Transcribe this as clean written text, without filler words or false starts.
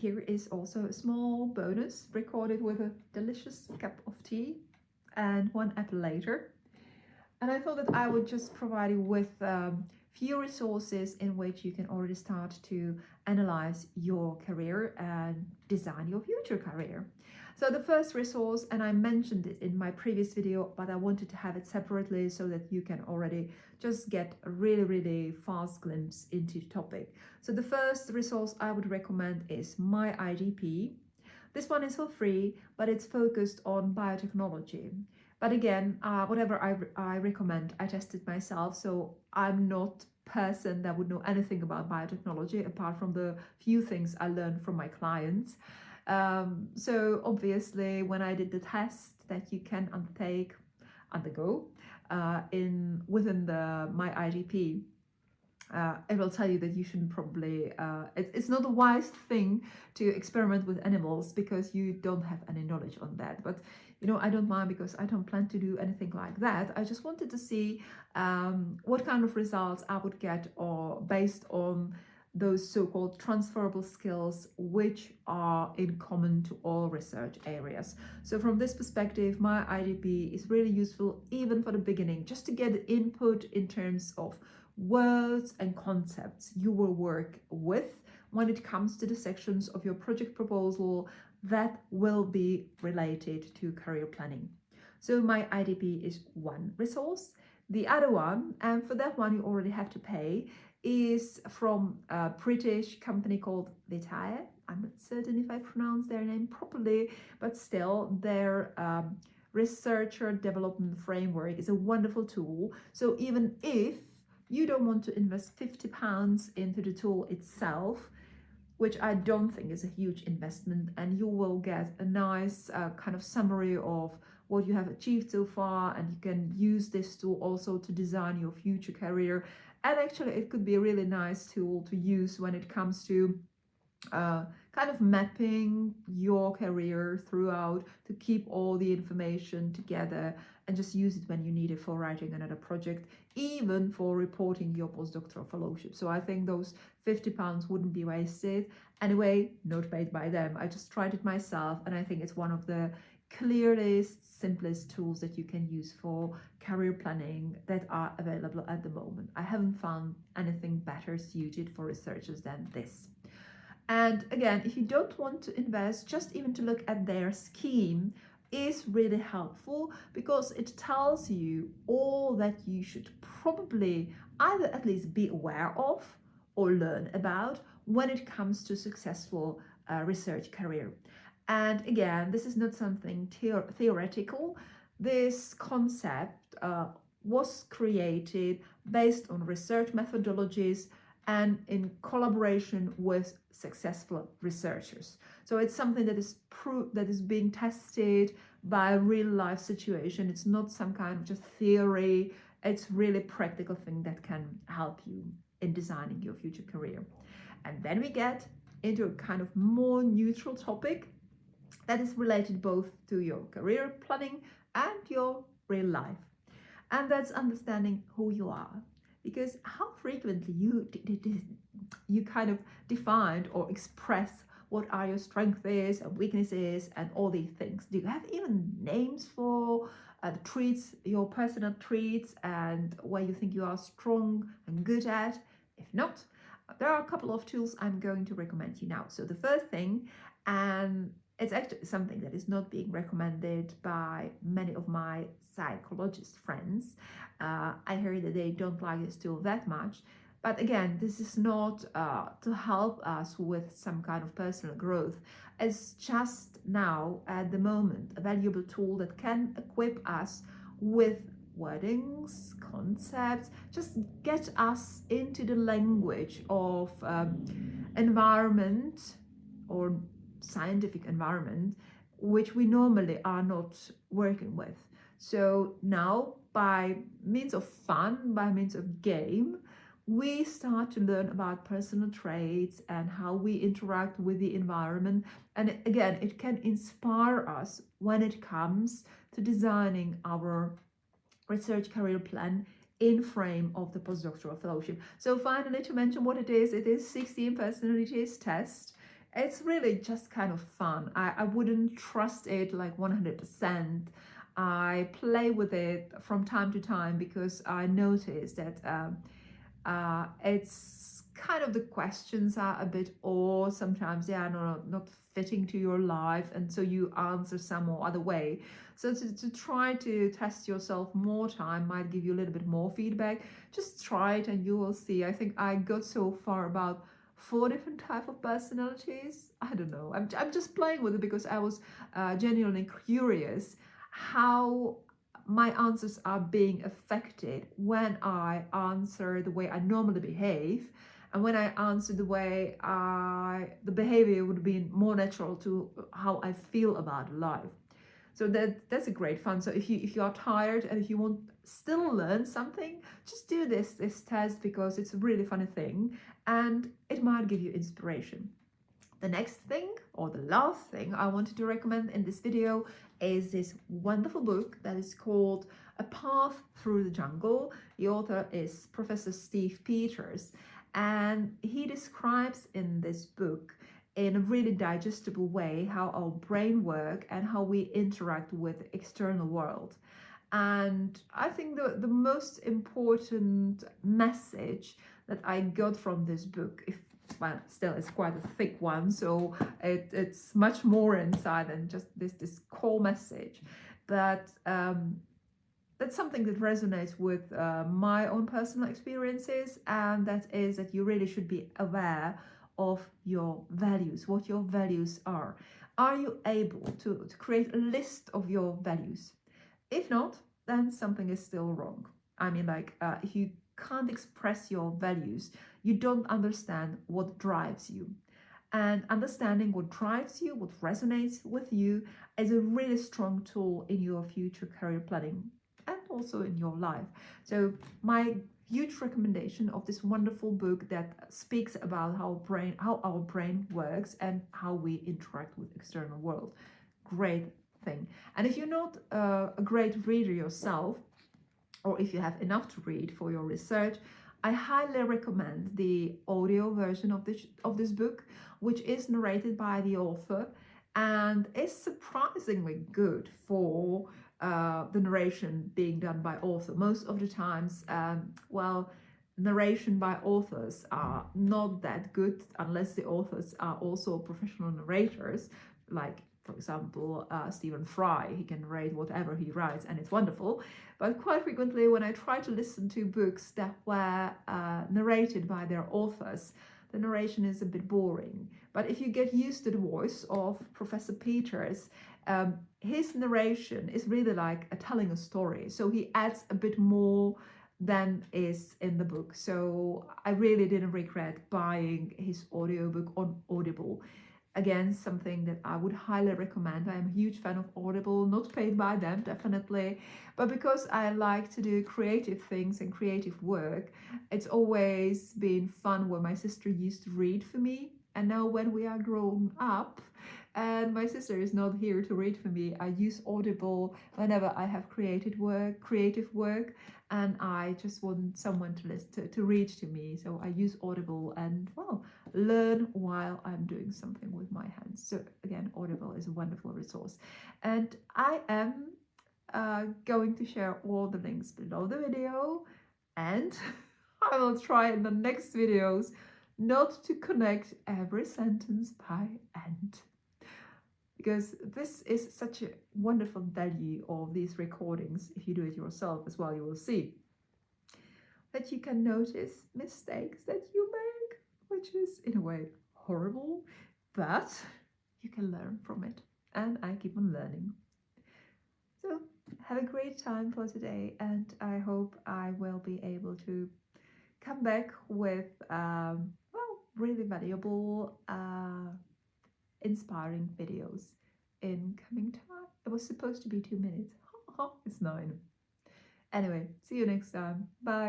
here is also a small bonus recorded with a delicious cup of tea and one apple later. And I thought that I would just provide you with few resources in which you can already start to analyze your career and design your future career. So the first resource, and I mentioned it in my previous video, but I wanted to have it separately so that you can already just get a really fast glimpse into the topic. So the first resource I would recommend is MyIDP. This one is for free, but it's focused on biotechnology. But again, whatever I recommend, I tested myself, so I'm not a person that would know anything about biotechnology apart from the few things I learned from my clients. So obviously, when I did the test that you can undergo within the MyIDP, it will tell you that you shouldn't probably, it's not a wise thing to experiment with animals because you don't have any knowledge on that. But you know, I don't mind because I don't plan to do anything like that. I just wanted to see what kind of results I would get or based on those so-called transferable skills which are in common to all research areas. So from this perspective, MyIDP is really useful even for the beginning, just to get input in terms of words and concepts you will work with when it comes to the sections of your project proposal that will be related to career planning. So MyIDP is one resource. The other one, and for that one you already have to pay, is from a British company called VITAE. I'm not certain if I pronounced their name properly, but still their researcher development framework is a wonderful tool. So even if you don't want to invest £50 into the tool itself, which I don't think is a huge investment, and you will get a nice kind of summary of what you have achieved so far, and you can use this tool also to design your future career. And actually it could be a really nice tool to use when it comes to kind of mapping your career throughout, to keep all the information together and just use it when you need it for writing another project, even for reporting your postdoctoral fellowship. So I think those £50 wouldn't be wasted. Anyway, not paid by them. I just tried it myself, and I think it's one of the clearest, simplest tools that you can use for career planning that are available at the moment. I haven't found anything better suited for researchers than this. And again, if you don't want to invest, just even to look at their scheme is really helpful, because it tells you all that you should probably either at least be aware of or learn about when it comes to successful research career. And again, this is not something theoretical. This concept was created based on research methodologies and in collaboration with successful researchers. So it's something that is being tested by a real life situation. It's not some kind of just theory. It's really practical thing that can help you in designing your future career. And then we get into a kind of more neutral topic that is related both to your career planning and your real life. And that's understanding who you are. Because how frequently you kind of defined or express what are your strengths and weaknesses and all these things. Do you have even names for the traits, your personal traits, and where you think you are strong and good at? If not, there are a couple of tools I'm going to recommend you now. So the first thing, and it's actually something that is not being recommended by many of my psychologist friends. I heard that they don't like this tool that much. But again, this is not to help us with some kind of personal growth. It's just now, at the moment, a valuable tool that can equip us with wordings, concepts, just get us into the language of environment or scientific environment, which we normally are not working with. So now, by means of fun, by means of game, we start to learn about personal traits and how we interact with the environment. And again, it can inspire us when it comes to designing our research career plan in frame of the postdoctoral fellowship. So finally, to mention what it is 16 personalities test. it's really just kind of fun. I wouldn't trust it like 100%. I play with it from time to time because I notice that it's kind of the questions are a bit odd sometimes. They are not fitting to your life, and so you answer some or other way. So to try to test yourself more time might give you a little bit more feedback. Just try it and you will see. I think I got so far about 4 different type of personalities. I don't know. I'm just playing with it because I was genuinely curious how my answers are being affected when I answer the way I normally behave, and when I answer the way the behavior would be more natural to how I feel about life. So that's a great fun. So if you are tired and if you want still learn something, just do this test because it's a really funny thing and it might give you inspiration. The next thing, or the last thing I wanted to recommend in this video, is this wonderful book that is called A Path Through the Jungle. The author is Professor Steve Peters, and he describes in this book in a really digestible way how our brain works and how we interact with the external world. And I think the most important message that I got from this book, well, still it's quite a thick one, so it's much more inside than just this core message, but that's something that resonates with my own personal experiences, and that is that you really should be aware of your values, what your values are. Are you able to create a list of your values? If not, then something is still wrong. I mean, like, if you can't express your values, you don't understand what drives you. And understanding what drives you, what resonates with you, is a really strong tool in your future career planning and also in your life. So my huge recommendation of this wonderful book that speaks about how our brain works and how we interact with external world. Great thing. And if you're not a great reader yourself, or if you have enough to read for your research, I highly recommend the audio version of this book, which is narrated by the author and is surprisingly good for the narration being done by author. Most of the times, narration by authors are not that good unless the authors are also professional narrators, like for example, Stephen Fry. He can narrate whatever he writes and it's wonderful. But quite frequently when I try to listen to books that were narrated by their authors, the narration is a bit boring. But if you get used to the voice of Professor Peters, his narration is really like telling a story. So he adds a bit more than is in the book. So I really didn't regret buying his audiobook on Audible. Again, something that I would highly recommend. I am a huge fan of Audible, not paid by them, definitely, but because I like to do creative things and creative work, it's always been fun when my sister used to read for me. And now when we are grown up and my sister is not here to read for me, I use Audible whenever I have creative work, and I just want someone to read to me. So I use Audible and, well, learn while I'm doing something with my hands. So again, Audible is a wonderful resource. And I am going to share all the links below the video, and I will try in the next videos not to connect every sentence by end, because this is such a wonderful value of these recordings. If you do it yourself as well, you will see that you can notice mistakes that you make, which is in a way horrible, but you can learn from it, and I keep on learning. So have a great time for today, and I hope I will be able to come back with really valuable inspiring videos in coming time. It was supposed to be 2 minutes. It's 9. Anyway, see you next time. Bye.